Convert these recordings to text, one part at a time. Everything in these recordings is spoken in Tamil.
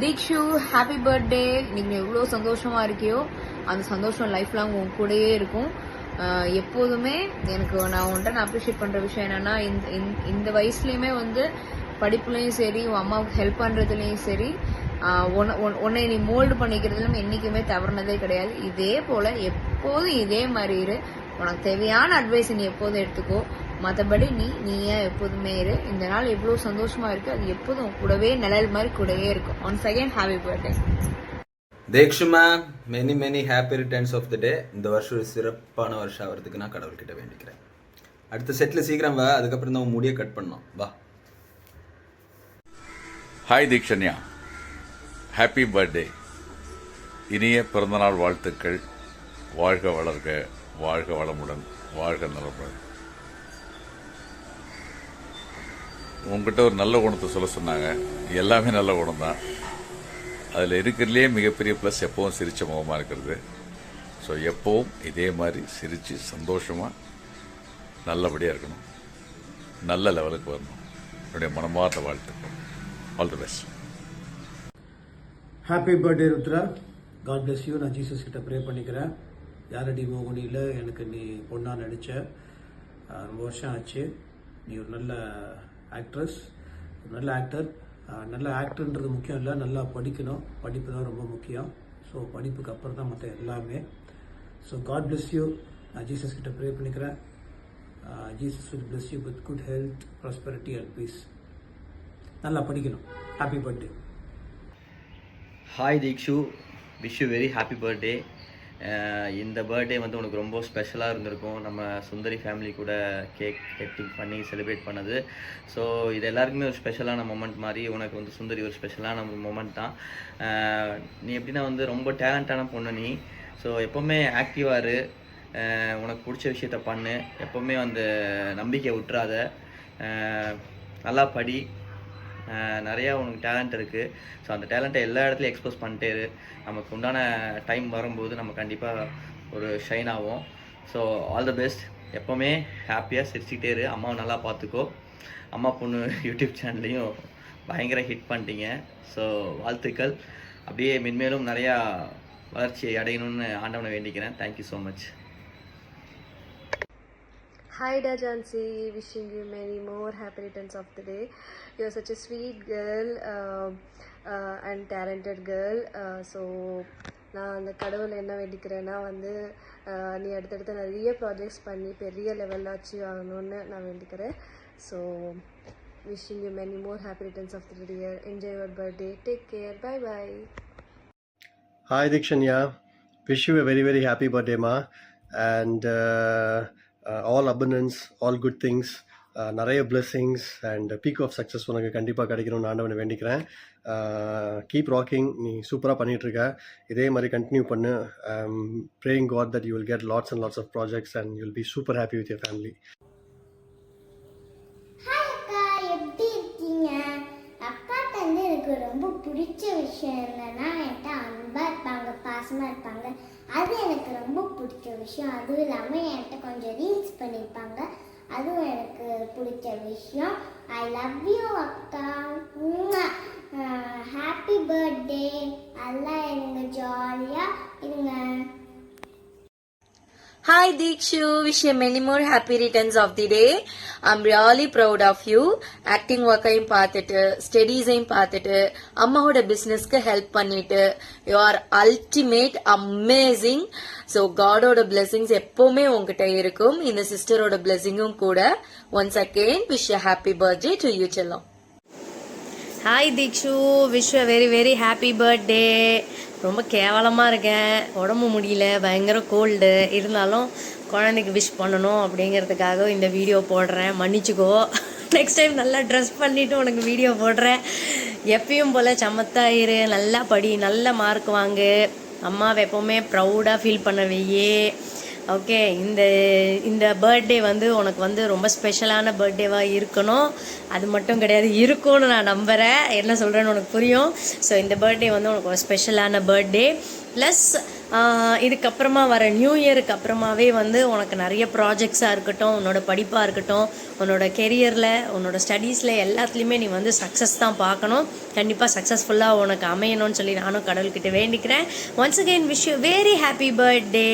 தீக்ஷு ஹாப்பி பர்த்டே. நீங்கள் எவ்வளோ சந்தோஷமாக இருக்கியோ அந்த சந்தோஷம் லைஃப் லாங் உங்க கூடயே இருக்கும். எப்போதுமே எனக்கு நான் அப்ரிஷியேட் பண்ணுற விஷயம் என்னென்னா, இந்த வயசுலேயுமே வந்து படிப்புலையும் சரி, உன் அம்மாவுக்கு ஹெல்ப் பண்ணுறதுலையும் சரி, உன்னை நீ மோல்டு பண்ணிக்கிறதுலும் என்றைக்குமே தவறுனதே கிடையாது. இதே போல் எப்போதும் இதே மாதிரி இரு. உனக்கு தேவையான அட்வைஸ் நீ எப்போதும் எடுத்துக்கோ. மற்றபடி நீயே எப்போதுமே இரு. இந்த நாள் எவ்வளோ சந்தோஷமா இருக்கு, அது எப்போதும் கூடவே நிழல் மாதிரி கூடவே இருக்கும். ஒன்ஸ் அகைன் ஹாப்பி பர்த்டே தேக்ஷுமா. Many happy returns of the day. இந்த வருஷம் ஒரு சிறப்பான வருஷம் ஆகிறதுக்கு நான் கடவுள்கிட்ட வேண்டிக்கிறேன். அடுத்த செட்டில் சீக்கிரம் வா, அதுக்கப்புறம் தான் முடியை கட் பண்ணோம். வா. Hi Theekshanya, happy birthday. இனிய பிறந்தநாள் வாழ்த்துக்கள். வாழ்க வளர்க, வாழ்க வளமுடன், வாழ்க நலமுடன். உங்ககிட்ட ஒரு நல்ல குணத்தை சொல்ல சொன்னாங்க. எல்லாமே நல்ல குணம் தான். அதில் இருக்கிறதுலே மிகப்பெரிய ப்ளஸ் எப்பவும் சிரிச்ச முகமாக இருக்கிறது. ஸோ எப்பவும் இதே மாதிரி சிரித்து சந்தோஷமாக நல்லபடியாக இருக்கணும், நல்ல லெவலுக்கு வரணும். என்னுடைய மனமார்ந்த வாழ்த்துக்கள். All the best. Happy birthday Rudra. God bless you. நான் ஜீசஸ் கிட்ட ப்ரே பண்ணிக்கிறேன். யாரடி மோகனியில் எனக்கு நீ பொண்ணாக நடித்த ரொம்ப வருஷம் ஆச்சு. நீ ஒரு நல்ல ஆக்ட்ரஸ், ஒரு நல்ல ஆக்டர். நல்ல ஆக்டர்ன்றது முக்கியம் இல்லை, நல்லா படிக்கணும். படிப்பு தான் ரொம்ப முக்கியம். ஸோ படிப்புக்கு அப்புறம் தான் மற்ற எல்லாமே. So God bless you. நான் ஜீசஸ் கிட்ட ப்ரே பண்ணிக்கிறேன். Jesus will bless you with good health, prosperity and peace. நல்லா படிக்கணும். Happy birthday. Hi Theekshu, wish you very happy birthday. இந்த பர்த்டே வந்து உனக்கு ரொம்ப ஸ்பெஷலாக இருந்திருக்கும். நம்ம சுந்தரி ஃபேமிலி கூட கேக் கட்டிங் பண்ணி செலிப்ரேட் பண்ணது. ஸோ இது எல்லாருக்குமே ஒரு ஸ்பெஷலான மொமெண்ட் மாதிரி உனக்கு வந்து சுந்தரி ஒரு ஸ்பெஷலான மொமெண்ட் தான். நீ எப்படின்னா வந்து ரொம்ப டேலண்டான பொண்ணு நீ. ஸோ எப்போவுமே ஆக்டிவாக இரு, உனக்கு பிடிச்ச விஷயத்த பண்ணு, எப்போவுமே வந்து நம்பிக்கை விட்டுறாத, நல்லா படி. நிறையா உனக்கு டேலண்ட் இருக்குது. ஸோ அந்த டேலண்ட்டை எல்லா இடத்துலையும் எக்ஸ்போஸ் பண்ணிட்டே இரு. நமக்கு உண்டான டைம் வரும்போது நம்ம கண்டிப்பாக ஒரு ஷைன் ஆகும். So all the best. எப்போவுமே ஹாப்பியாக சிரிச்சுக்கிட்டே இரு. அம்மாவை நல்லா பார்த்துக்கோ. அம்மா பொண்ணு யூடியூப் சேனல்லையும் பயங்கர ஹிட் பண்ணிட்டீங்க. ஸோ வாழ்த்துக்கள். அப்படியே மென்மேலும் நிறையா வளர்ச்சியை அடையணும்னு ஆண்டவனை வேண்டிக்கிறேன். Thank you so much. Hi Dajansi, wishing you many more happy returns of the day. You're such a sweet girl and talented girl. So நான் அந்த கடவுளை என்ன வேண்டிக்கிறேன்னா வந்து நீ அடுத்தடுத்து நிறைய ப்ராஜெக்ட்ஸ் பண்ணி பெரிய லெவலில் அச்சீவ் ஆகணும்னு நான் வேண்டிக்கிறேன். So wishing you many more happy returns of the day. Enjoy your birthday. Take care. Bye bye. Hi Dikshanya, wish you a very happy birthday ma, and all abundance, all good things, நிறைய blessings and peak of success உனக்கு கண்டிப்பாக கிடைக்கணும்னு ஆண்டவனை வேண்டிக்கிறேன். Keep rocking. நீ சூப்பராக பண்ணிகிட்ருக்க. இதே மாதிரி கண்டினியூ பண்ணு. praying God that you will get lots and lots of projects and you will be super happy with your family. Hi அக்கா, எப்படி இருக்கீங்க? அக்காட்ட வந்து எனக்கு ரொம்ப பிடிச்ச விஷயம் என்னன்னா, என்கிட்ட அன்பாக இருப்பாங்க, பாசமாக இருப்பாங்க. அது எனக்கு ரொம்ப பிடிச்ச விஷயம். அதுவும் இல்லாமல் என்கிட்ட கொஞ்சம் ரீல்ஸ் பண்ணியிருப்பாங்க, அதுவும் எனக்கு பிடிச்ச விஷயம். ஐ லவ் யூ அக்கா. Happy birthday. எல்லாம் இருங்க, ஜாலியாக இருங்க. Hi Dikshu, wish you many more happy returns of the day. I'm really proud of you. Acting work-ஐயும் பார்த்துட்டு, ஸ்டடீஸையும் பார்த்துட்டு, அம்மாவோட பிஸ்னஸ்க்கு ஹெல்ப் பண்ணிட்டு, you are ultimate, amazing. So Godோட blessings எப்பவுமே உங்ககிட்ட இருக்கும். இந்த சிஸ்டரோட blessingம் கூட. Once again, wish you happy birthday to you செல்லம். Hi Theekshu, wish you very happy birthday. ரொம்ப கேவலமாக இருக்கேன், உடம்பு முடியல, பயங்கர கோல்டு. இருந்தாலும் குழந்தைக்கு விஷ் பண்ணணும் அப்படிங்கிறதுக்காக இந்த வீடியோ போடுறேன், மன்னிச்சுக்கோ. நெக்ஸ்ட் டைம் நல்லா ட்ரெஸ் பண்ணிவிட்டு உனக்கு வீடியோ போடுறேன். எப்பயும் போல் சமத்தாயிரு, நல்லா படி, நல்ல மார்க் வாங்கு, அம்மாவை எப்போவுமே ப்ரௌடாக ஃபீல் பண்ண வையே. ஓகே, இந்த பர்த்டே வந்து உனக்கு வந்து ரொம்ப ஸ்பெஷலான பர்த்டேவாக இருக்கணும். அது மட்டும் கிடையாது, இருக்கும்னு நான் நம்புகிறேன். என்ன சொல்கிறேன்னு உனக்கு புரியும். ஸோ இந்த பர்த்டே வந்து உனக்கு ஒரு ஸ்பெஷலான பர்த்டே. ப்ளஸ் இதுக்கப்புறமா வர நியூ இயருக்கு அப்புறமாவே வந்து உனக்கு நிறைய ப்ராஜெக்ட்ஸாக இருக்கட்டும், உன்னோட படிப்பாக இருக்கட்டும், உன்னோட கெரியரில், உன்னோட ஸ்டடீஸில் எல்லாத்துலேயுமே நீ வந்து சக்ஸஸ் தான் பார்க்கணும். கண்டிப்பாக சக்ஸஸ்ஃபுல்லாக உனக்கு அமையணும்னு சொல்லி நானும் கடவுள்கிட்ட வேண்டிக்கிறேன். Once again wish you very happy birthday.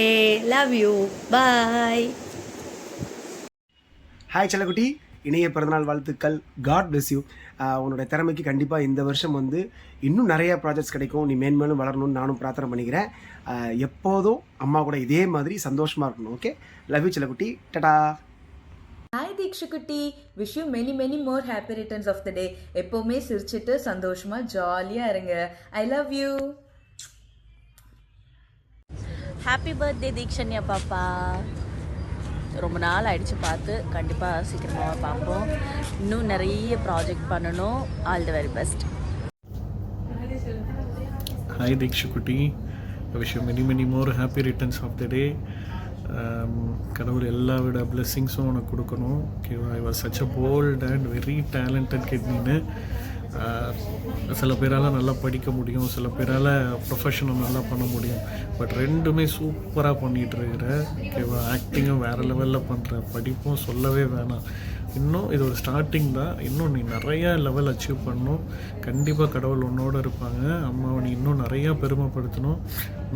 Love you. Bye. Hi செல்லக்குட்டி, இணைய பிறந்தநாள் வாழ்த்துக்கள். God bless you. உன்னோட திறமைக்கு கண்டிப்பாக இந்த வருஷம் வந்து இன்னும் நிறைய ப்ராஜெக்ட்ஸ் கிடைக்கும். நீ மேன்மேலும் வளரணும்னு நானும் பிரார்த்தனை பண்ணிக்கிறேன். எப்போதும் அம்மா கூட இதே மாதிரி சந்தோஷமாக இருக்கணும். ஓகே, லவ் யூ செல்லக்குட்டி. டடா. ஹாய் தீக்ஷுக்குட்டி, wish you many many more happy returns of the day. எப்போவுமே சிரிச்சிட்டு சந்தோஷமா ஜாலியாக இருங்க. I love you. Happy birthday Theekshanya பாப்பா. ரொம்ப நாள் ஆயிடுச்சு பார்த்து. கண்டிப்பாக சீக்கிரமாக பார்ப்போம். இன்னும் நிறைய ப்ராஜெக்ட் பண்ணணும். All the very best. Hi Dikshukuti, I wish you many more happy returns of the day. கடவுள் எல்லா விட பிளெஸ்ஸிங்ஸும் உனக்கு கொடுக்கணும். ஓகேவா? I was such a bold and very talented கிட்னின்னு. சில பேரால் நல்லா படிக்க முடியும், சில பேரால் ப்ரொஃபஷனல் நல்லா பண்ண முடியும். பட் ரெண்டுமே சூப்பராக பண்ணிகிட்டு இருக்கிற. ஓகேவா? ஆக்டிங்கும் வேறு லெவலில் பண்ணுற, படிப்பும் சொல்லவே வேணாம். இன்னும் இது ஒரு ஸ்டார்டிங் தான். இன்னும் நீ நிறையா லெவல் அச்சீவ் பண்ணணும். கண்டிப்பாக கடவுள் உன்னோடு இருப்பாங்க. அம்மாவை நீ இன்னும் நிறையா பெருமைப்படுத்தணும்.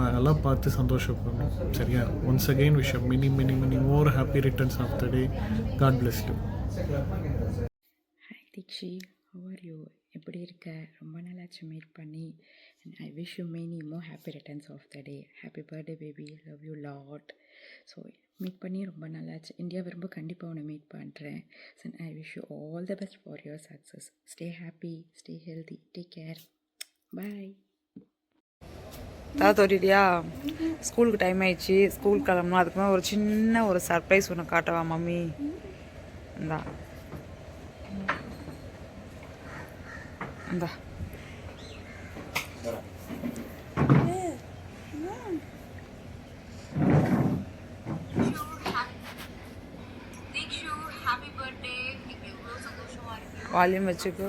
நாங்கள்லாம் பார்த்து சந்தோஷப்படணும். சரியா? Once again wish many more happy returns of the day. God bless you. Hi Deekshi, how are you? எப்படி இருக்க? ரொம்ப நாளாச்சு மீட் பண்ணி. And I wish you many more happy returns of the day. Happy birthday baby. Love you lot. So meet பண்ணி ரொம்ப நாளாச்சு. இந்தியா வரும்போது கண்டிப்பாக உன்னை மீட் பண்ணுறேன். So I wish you all the best for your success. Stay happy, stay healthy, take care. Bye. தோறியா? ஸ்கூலுக்கு டைம் ஆயிடுச்சு, ஸ்கூல் கிளம்பணும். அதுக்கு மேலே ஒரு சின்ன ஒரு சர்ப்ரைஸ் ஒன்று காட்டவா மம்மி? இந்தா இந்தா. வால்யூம் வச்சுக்கோ.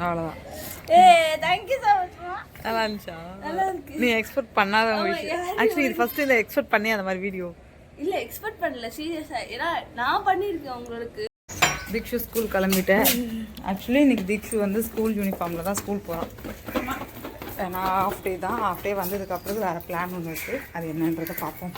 அவ்வளோதான். தேங்க்யூ ஸோ மச்மா. நல்லா இருந்துச்சா? நல்லா இருக்கு. நீ எக்ஸ்பெக்ட் பண்ணாத விஷயம். ஆக்சுவலி இது ஃபர்ஸ்ட் இல்லை எக்ஸ்பெக்ட் பண்ணி அந்த மாதிரி வீடியோ இல்லை எக்ஸ்பெக்ட் பண்ணல சீரியஸாக. ஏன்னா நான் பண்ணியிருக்கேன் உங்களுக்கு. தீக்ஷு ஸ்கூல் கிளம்பிட்டேன். ஆக்சுவலி இன்னைக்கு தீக்ஷு வந்து ஸ்கூல் யூனிஃபார்மில் தான் ஸ்கூல் போகிறான். நான் ஆஃப் டே தான். ஆஃப் டே வந்ததுக்கப்புறம் வேறு பிளான் ஒன்று இருக்குது. அது என்னன்றதை பார்ப்போம்.